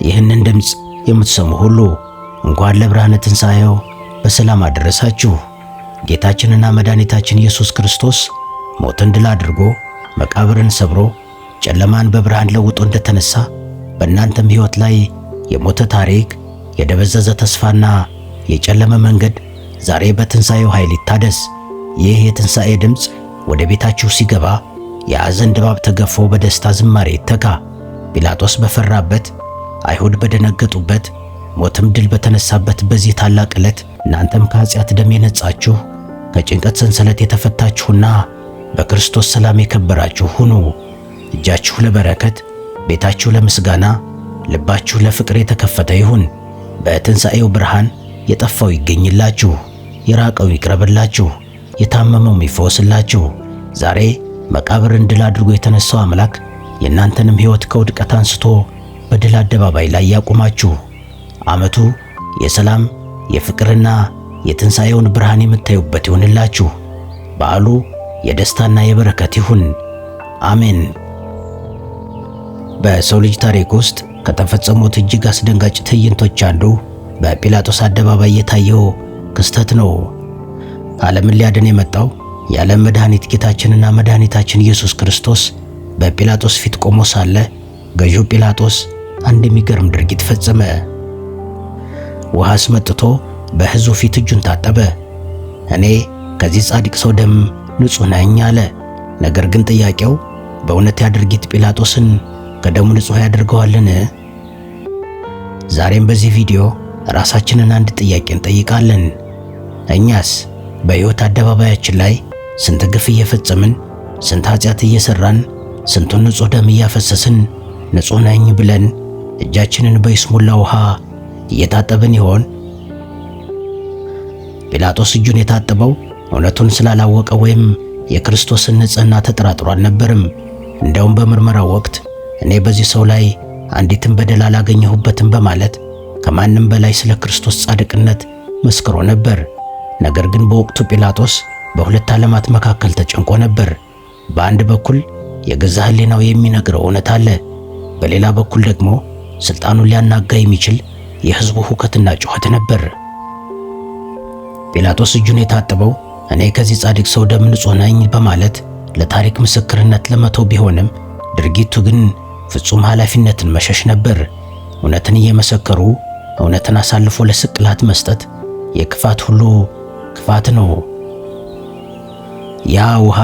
ይህንን ድምፅ የምትሰሙ ሁሉ እንኳን ለብርሃነ ትንሣኤው በሰላም አደረሳችሁ። ጌታችንና መድኃኒታችን ኢየሱስ ክርስቶስ ሞትን ድል አድርጎ መቃብርን ሰብሮ ጨለማን በብርሃን ለውጦ እንደተነሳ በእናንተም ሕይወት ላይ የሞተ ታሪክ፣ የደበዘዘ ተስፋና የጨለመ መንገድ ዛሬ በትንሣኤው ኃይል ይታደስ። ይህ የትንሣኤ ድምፅ ወደ ቤታችሁ ሲገባ የሐዘን ድባብ ተገፎ በደስታ ዝማሬ ይተካ። ጲላጦስ በፈራበት፣ አይሁድ በደነገጡበት፣ ሞትም ድል በተነሳበት በዚህ ታላቅ ዕለት እናንተም ከኃጢአት ደም የነጻችሁ ከጭንቀት ሰንሰለት የተፈታችሁና በክርስቶስ ሰላም የከበራችሁ ሁኑ። እጃችሁ ለበረከት፣ ቤታችሁ ለምስጋና፣ ልባችሁ ለፍቅር የተከፈተ ይሁን። በትንሣኤው ብርሃን የጠፋው ይገኝላችሁ፣ የራቀው ይቅረብላችሁ፣ የታመመው ይፈወስላችሁ። ዛሬ መቃብርን ድል አድርጎ የተነሳው አምላክ የእናንተንም ሕይወት ከውድቀት አንስቶ በድል አደባባይ ላይ ያቁማችሁ። ዓመቱ የሰላም የፍቅርና የትንሣኤውን ብርሃን የምታዩበት ይሁንላችሁ። በዓሉ የደስታና የበረከት ይሁን። አሜን። በሰው ልጅ ታሪክ ውስጥ ከተፈጸሙት እጅግ አስደንጋጭ ትዕይንቶች አንዱ በጲላጦስ አደባባይ የታየው ክስተት ነው። ዓለምን ሊያድን የመጣው የዓለም መድኃኒት ጌታችንና መድኃኒታችን ኢየሱስ ክርስቶስ በጲላጦስ ፊት ቆሞ ሳለ ገዢው ጲላጦስ አንድ የሚገርም ድርጊት ፈጸመ። ውሃ አስመጥቶ በሕዝቡ ፊት እጁን ታጠበ። እኔ ከዚህ ጻድቅ ሰው ደም ንጹሕ ነኝ አለ። ነገር ግን ጥያቄው በእውነት ያ ድርጊት ጲላጦስን ከደሙ ንጹሕ ያደርገዋልን? ዛሬም በዚህ ቪዲዮ ራሳችንን አንድ ጥያቄ እንጠይቃለን። እኛስ በሕይወት አደባባያችን ላይ ስንት ግፍ እየፈጸምን፣ ስንት ኃጢአት እየሠራን፣ ስንቱን ንጹሕ ደም እያፈሰስን ንጹሕ ነኝ ብለን እጃችንን በይስሙላ ውሃ እየታጠብን ይሆን? ጲላጦስ እጁን የታጠበው እውነቱን ስላላወቀ ወይም የክርስቶስን ንጽሕና ተጠራጥሮ አልነበርም። እንደውም በምርመራው ወቅት እኔ በዚህ ሰው ላይ አንዲትም በደል አላገኘሁበትም በማለት ከማንም በላይ ስለ ክርስቶስ ጻድቅነት መስክሮ ነበር። ነገር ግን በወቅቱ ጲላጦስ በሁለት ዓለማት መካከል ተጨንቆ ነበር። በአንድ በኩል የገዛ ሕሊናው የሚነግረው እውነት አለ፣ በሌላ በኩል ደግሞ ሥልጣኑን ሊያናጋ የሚችል የሕዝቡ ሁከትና ጩኸት ነበር። ጲላጦስ እጁን የታጠበው እኔ ከዚህ ጻድቅ ሰው ደም ንጹሕ ነኝ በማለት ለታሪክ ምስክርነት ለመተው ቢሆንም ድርጊቱ ግን ፍጹም ኃላፊነትን መሸሽ ነበር። እውነትን እየመሰከሩ እውነትን አሳልፎ ለስቅላት መስጠት የክፋት ሁሉ ክፋት ነው። ያ ውሃ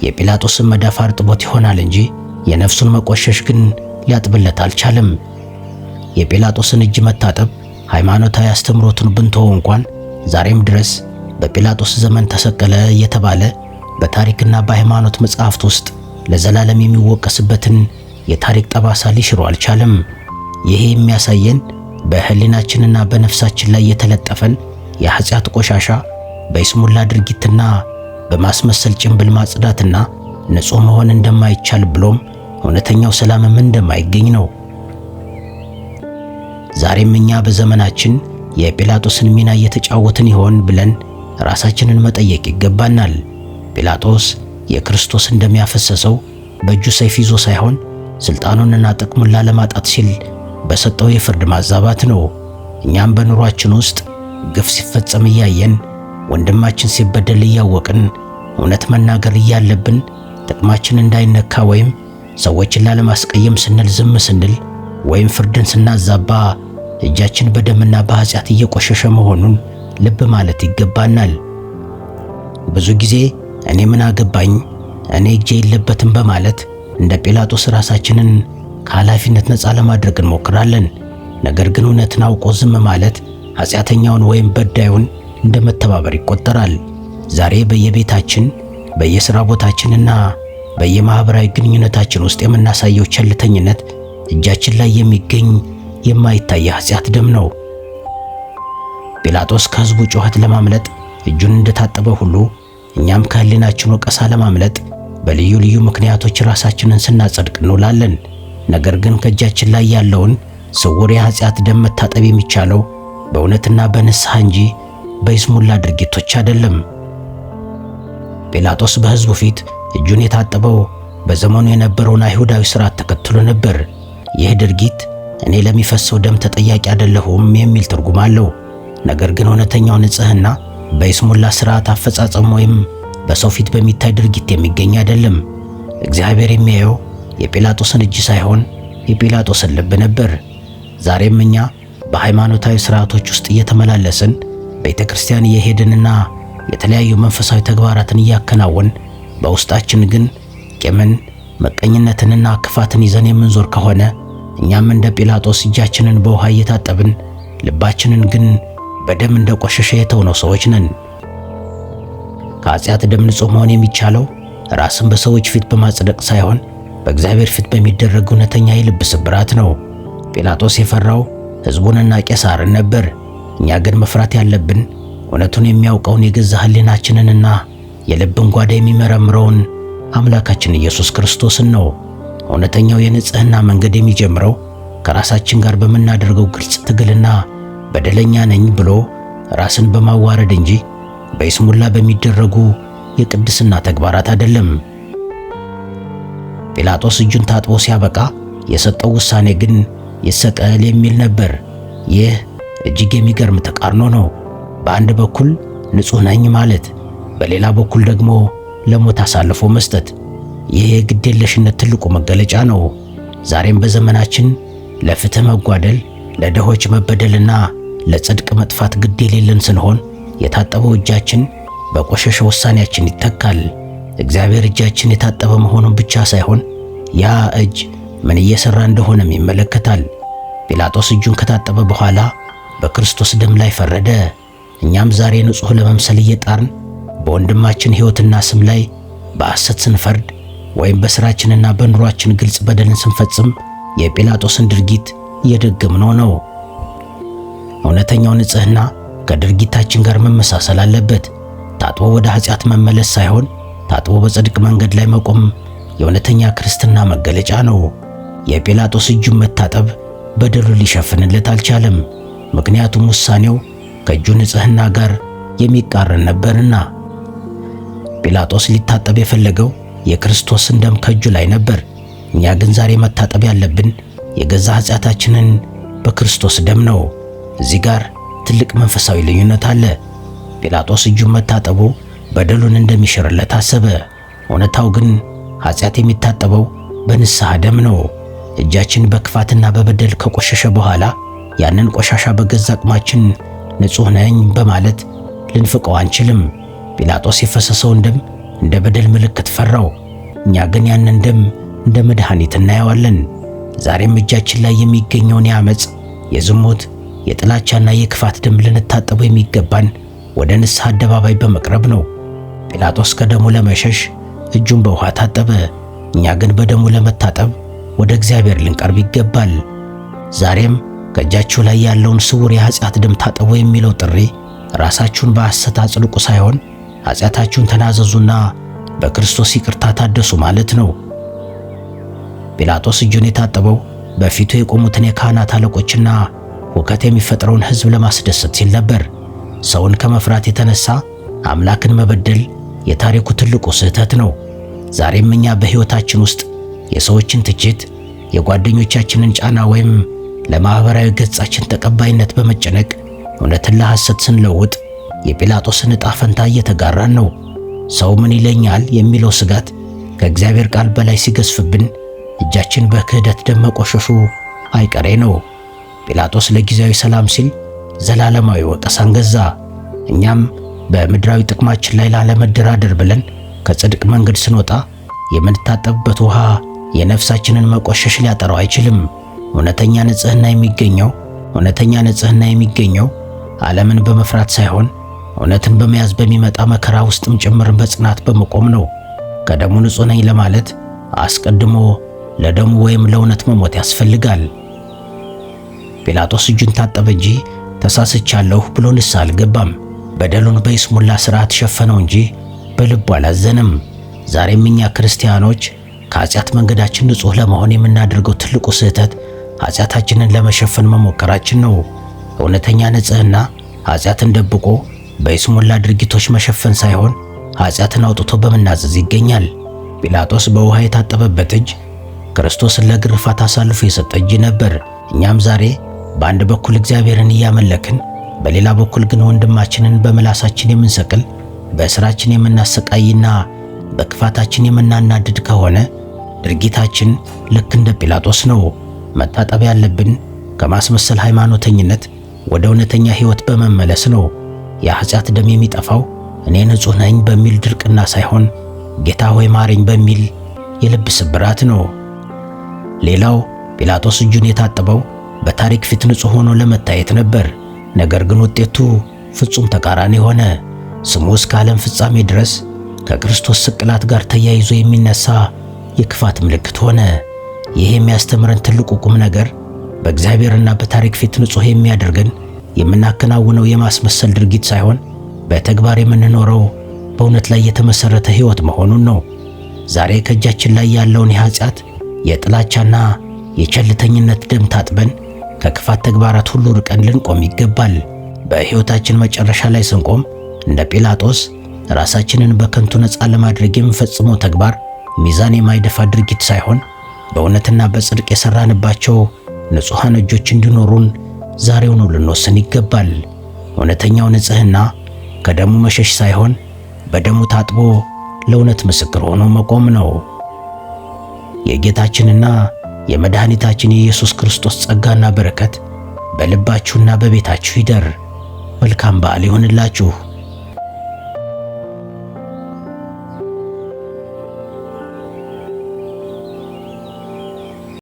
የጲላጦስን መዳፍ አርጥቦት ይሆናል እንጂ የነፍሱን መቆሸሽ ግን ሊያጥብለት አልቻለም። የጲላጦስን እጅ መታጠብ ሃይማኖታዊ አስተምሮቱን ብንተወው እንኳን ዛሬም ድረስ በጲላጦስ ዘመን ተሰቀለ እየተባለ በታሪክና በሃይማኖት መጻሕፍት ውስጥ ለዘላለም የሚወቀስበትን የታሪክ ጠባሳ ሊሽሩ አልቻለም። ይሄ የሚያሳየን በሕሊናችንና በነፍሳችን ላይ የተለጠፈን የኃጢአት ቆሻሻ በይስሙላ ድርጊትና በማስመሰል ጭንብል ማጽዳትና ንጹሕ መሆን እንደማይቻል ብሎም እውነተኛው ሰላምም እንደማይገኝ ነው። ዛሬም እኛ በዘመናችን የጲላጦስን ሚና እየተጫወትን ይሆን ብለን ራሳችንን መጠየቅ ይገባናል። ጲላጦስ የክርስቶስ እንደሚያፈሰሰው በእጁ ሰይፍ ይዞ ሳይሆን ሥልጣኑንና ጥቅሙን ላለማጣት ሲል በሰጠው የፍርድ ማዛባት ነው። እኛም በኑሯችን ውስጥ ግፍ ሲፈጸም እያየን፣ ወንድማችን ሲበደል እያወቅን እውነት መናገር እያለብን ጥቅማችን እንዳይነካ ወይም ሰዎችን ላለማስቀየም ስንል ዝም ስንል ወይም ፍርድን ስናዛባ እጃችን በደምና በኃጢአት እየቆሸሸ መሆኑን ልብ ማለት ይገባናል። ብዙ ጊዜ እኔ ምን አገባኝ፣ እኔ እጄ የለበትም በማለት እንደ ጲላጦስ ራሳችንን ከኃላፊነት ነፃ ለማድረግ እንሞክራለን። ነገር ግን እውነትን አውቆ ዝም ማለት ኃጢአተኛውን ወይም በዳዩን እንደ መተባበር ይቆጠራል። ዛሬ በየቤታችን በየሥራ ቦታችንና በየማኅበራዊ ግንኙነታችን ውስጥ የምናሳየው ቸልተኝነት እጃችን ላይ የሚገኝ የማይታይ ኃጢአት ደም ነው። ጲላጦስ ከሕዝቡ ጩኸት ለማምለጥ እጁን እንደታጠበ ሁሉ እኛም ከሕሊናችን ወቀሳ ለማምለጥ በልዩ ልዩ ምክንያቶች ራሳችንን ስናጸድቅ እንውላለን። ነገር ግን ከእጃችን ላይ ያለውን ስውር የኃጢአት ደም መታጠብ የሚቻለው በእውነትና በንስሐ እንጂ በይስሙላ ድርጊቶች አይደለም። ጲላጦስ በሕዝቡ ፊት እጁን የታጠበው በዘመኑ የነበረውን አይሁዳዊ ሥርዓት ተከትሎ ነበር። ይህ ድርጊት እኔ ለሚፈሰው ደም ተጠያቂ አይደለሁም የሚል ትርጉም አለው። ነገር ግን እውነተኛው ንጽሕና በይስሙላ ሥርዓት አፈጻጸም ወይም በሰው ፊት በሚታይ ድርጊት የሚገኝ አይደለም። እግዚአብሔር የሚያየው የጲላጦስን እጅ ሳይሆን የጲላጦስን ልብ ነበር። ዛሬም እኛ በሃይማኖታዊ ሥርዓቶች ውስጥ እየተመላለስን ቤተ ክርስቲያን እየሄድንና የተለያዩ መንፈሳዊ ተግባራትን እያከናወን በውስጣችን ግን ቂምን፣ መቀኝነትንና ክፋትን ይዘን የምንዞር ከሆነ እኛም እንደ ጲላጦስ እጃችንን በውሃ እየታጠብን ልባችንን ግን በደም እንደቆሸሸ የተውነው ሰዎች ነን። ከኃጢአት ደም ንጹሕ መሆን የሚቻለው ራስን በሰዎች ፊት በማጽደቅ ሳይሆን በእግዚአብሔር ፊት በሚደረግ እውነተኛ የልብ ስብራት ነው። ጲላጦስ የፈራው ሕዝቡንና ቄሳርን ነበር። እኛ ግን መፍራት ያለብን እውነቱን የሚያውቀውን የገዛ ሕሊናችንንና የልብን ጓዳ የሚመረምረውን አምላካችን ኢየሱስ ክርስቶስን ነው። እውነተኛው የንጽሕና መንገድ የሚጀምረው ከራሳችን ጋር በምናደርገው ግልጽ ትግልና በደለኛ ነኝ ብሎ ራስን በማዋረድ እንጂ በይስሙላ በሚደረጉ የቅድስና ተግባራት አይደለም። ጲላጦስ እጁን ታጥቦ ሲያበቃ የሰጠው ውሳኔ ግን ይሰቀል የሚል ነበር። ይህ እጅግ የሚገርም ተቃርኖ ነው። በአንድ በኩል ንጹሕ ነኝ ማለት፣ በሌላ በኩል ደግሞ ለሞት አሳልፎ መስጠት። ይህ የግዴለሽነት ትልቁ መገለጫ ነው። ዛሬም በዘመናችን ለፍትህ መጓደል፣ ለድሆች መበደልና ለጽድቅ መጥፋት ግድ የሌለን ስንሆን የታጠበው እጃችን በቆሸሸ ውሳኔያችን ይተካል። እግዚአብሔር እጃችን የታጠበ መሆኑን ብቻ ሳይሆን ያ እጅ ምን እየሰራ እንደሆነም ይመለከታል። ጲላጦስ እጁን ከታጠበ በኋላ በክርስቶስ ደም ላይ ፈረደ። እኛም ዛሬ ንጹሕ ለመምሰል እየጣርን በወንድማችን ሕይወትና ስም ላይ በሐሰት ስንፈርድ ወይም በሥራችንና በኑሯችን ግልጽ በደልን ስንፈጽም የጲላጦስን ድርጊት እየደገምነው ነው። እውነተኛው ንጽሕና ከድርጊታችን ጋር መመሳሰል አለበት። ታጥቦ ወደ ኃጢአት መመለስ ሳይሆን ታጥቦ በጽድቅ መንገድ ላይ መቆም የእውነተኛ ክርስትና መገለጫ ነው። የጲላጦስ እጁን መታጠብ በደሉን ሊሸፍንለት አልቻለም። ምክንያቱም ውሳኔው ከእጁ ንጽሕና ጋር የሚቃረን ነበርና። ጲላጦስ ሊታጠብ የፈለገው የክርስቶስን ደም ከእጁ ላይ ነበር። እኛ ግን ዛሬ መታጠብ ያለብን የገዛ ኃጢአታችንን በክርስቶስ ደም ነው። እዚህ ጋር ትልቅ መንፈሳዊ ልዩነት አለ። ጲላጦስ እጁን መታጠቡ በደሉን እንደሚሽርለት አሰበ። እውነታው ግን ኃጢአት የሚታጠበው በንስሐ ደም ነው። እጃችን በክፋትና በበደል ከቆሸሸ በኋላ ያንን ቆሻሻ በገዛ አቅማችን ንጹሕ ነኝ በማለት ልንፍቀው አንችልም። ጲላጦስ የፈሰሰውን ደም እንደ በደል ምልክት ፈራው። እኛ ግን ያንን ደም እንደ መድኃኒት እናየዋለን። ዛሬም እጃችን ላይ የሚገኘውን የዓመፅ፣ የዝሙት፣ የጥላቻና የክፋት ደም ልንታጠበው የሚገባን ወደ ንስሐ አደባባይ በመቅረብ ነው። ጲላጦስ ከደሙ ለመሸሽ እጁን በውሃ ታጠበ። እኛ ግን በደሙ ለመታጠብ ወደ እግዚአብሔር ልንቀርብ ይገባል። ዛሬም ከእጃችሁ ላይ ያለውን ስውር የኃጢአት ደም ታጠቡ የሚለው ጥሪ ራሳችሁን በሐሰት አጽድቁ ሳይሆን ኃጢአታችሁን ተናዘዙና በክርስቶስ ይቅርታ ታደሱ ማለት ነው። ጲላጦስ እጁን የታጠበው በፊቱ የቆሙትን የካህናት አለቆችና ሁከት የሚፈጥረውን ሕዝብ ለማስደሰት ሲል ነበር። ሰውን ከመፍራት የተነሳ አምላክን መበደል የታሪኩ ትልቁ ስህተት ነው። ዛሬም እኛ በሕይወታችን ውስጥ የሰዎችን ትችት፣ የጓደኞቻችንን ጫና ወይም ለማኅበራዊ ገጻችን ተቀባይነት በመጨነቅ እውነትን ለሐሰት ስንለውጥ የጲላጦስን ዕጣ ፈንታ እየተጋራን ነው። ሰው ምን ይለኛል የሚለው ስጋት ከእግዚአብሔር ቃል በላይ ሲገዝፍብን እጃችን በክህደት ደም መቆሸሹ አይቀሬ ነው። ጲላጦስ ለጊዜያዊ ሰላም ሲል ዘላለማዊ ወቀሳን ገዛ። እኛም በምድራዊ ጥቅማችን ላይ ላለመደራደር ብለን ከጽድቅ መንገድ ስንወጣ የምንታጠብበት ውሃ የነፍሳችንን መቆሸሽ ሊያጠራው አይችልም። እውነተኛ ንጽሕና የሚገኘው ዓለምን በመፍራት ሳይሆን እውነትን በመያዝ በሚመጣ መከራ ውስጥም ጭምር በጽናት በመቆም ነው። ከደሙ ንጹሕ ነኝ ለማለት አስቀድሞ ለደሙ ወይም ለእውነት መሞት ያስፈልጋል። ጲላጦስ እጁን ታጠበ እንጂ ተሳስቻለሁ ብሎ ንስሐ አልገባም። በደሉን በይስሙላ ሥርዓት ሸፈነው እንጂ በልቡ አላዘንም። ዛሬም እኛ ክርስቲያኖች ከኃጢአት መንገዳችን ንጹሕ ለመሆን የምናደርገው ትልቁ ስህተት ኃጢአታችንን ለመሸፈን መሞከራችን ነው። እውነተኛ ንጽሕና ኃጢአትን ደብቆ በይስሙላ ድርጊቶች መሸፈን ሳይሆን ኃጢአትን አውጥቶ በመናዘዝ ይገኛል። ጲላጦስ በውሃ የታጠበበት እጅ ክርስቶስን ለግርፋት አሳልፎ የሰጠ እጅ ነበር። እኛም ዛሬ በአንድ በኩል እግዚአብሔርን እያመለክን በሌላ በኩል ግን ወንድማችንን በምላሳችን የምንሰቅል በሥራችን የምናሰቃይና በክፋታችን የምናናድድ ከሆነ ድርጊታችን ልክ እንደ ጲላጦስ ነው። መታጠብ ያለብን ከማስመሰል ሃይማኖተኝነት ወደ እውነተኛ ሕይወት በመመለስ ነው። የኃጢአት ደም የሚጠፋው እኔ ንጹሕ ነኝ በሚል ድርቅና ሳይሆን ጌታ ሆይ ማረኝ በሚል የልብ ስብራት ነው። ሌላው ጲላጦስ እጁን የታጠበው በታሪክ ፊት ንጹሕ ሆኖ ለመታየት ነበር። ነገር ግን ውጤቱ ፍጹም ተቃራኒ ሆነ። ስሙ እስከ ዓለም ፍጻሜ ድረስ ከክርስቶስ ስቅላት ጋር ተያይዞ የሚነሳ የክፋት ምልክት ሆነ። ይህ የሚያስተምረን ትልቁ ቁም ነገር በእግዚአብሔርና በታሪክ ፊት ንጹሕ የሚያደርገን የምናከናውነው የማስመሰል ድርጊት ሳይሆን በተግባር የምንኖረው በእውነት ላይ የተመሰረተ ሕይወት መሆኑን ነው። ዛሬ ከእጃችን ላይ ያለውን የኃጢአት የጥላቻና የቸልተኝነት ደም ታጥበን ከክፋት ተግባራት ሁሉ ርቀን ልንቆም ይገባል። በሕይወታችን መጨረሻ ላይ ስንቆም እንደ ጲላጦስ ራሳችንን በከንቱ ነፃ ለማድረግ የምንፈጽመው ተግባር ሚዛን የማይደፋ ድርጊት ሳይሆን በእውነትና በጽድቅ የሠራንባቸው ንጹሐን እጆች እንዲኖሩን ዛሬውኑ ልንወስን ይገባል። እውነተኛው ንጽሕና ከደሙ መሸሽ ሳይሆን በደሙ ታጥቦ ለእውነት ምስክር ሆኖ መቆም ነው። የጌታችንና የመድኃኒታችን የኢየሱስ ክርስቶስ ጸጋና በረከት በልባችሁና በቤታችሁ ይደር። መልካም በዓል ይሁንላችሁ።